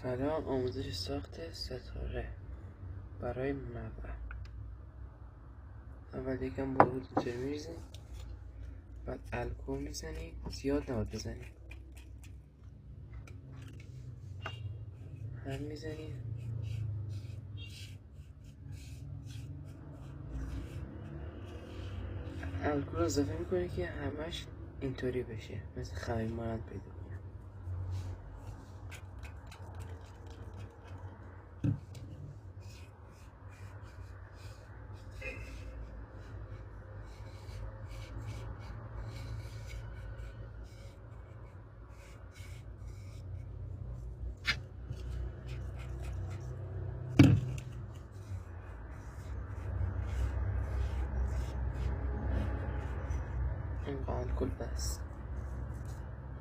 سلام. آموزش ساخت ستاره برای منور. اول یکم بارود اینطوری میریزیم، بعد الکل میزنیم، زیاد نباید بزنیم، هم میزنیم، الکل رو اضافه میکنه که همش اینطوری بشه، مثل خمیر مانند پیدا کنه. این الکل بس.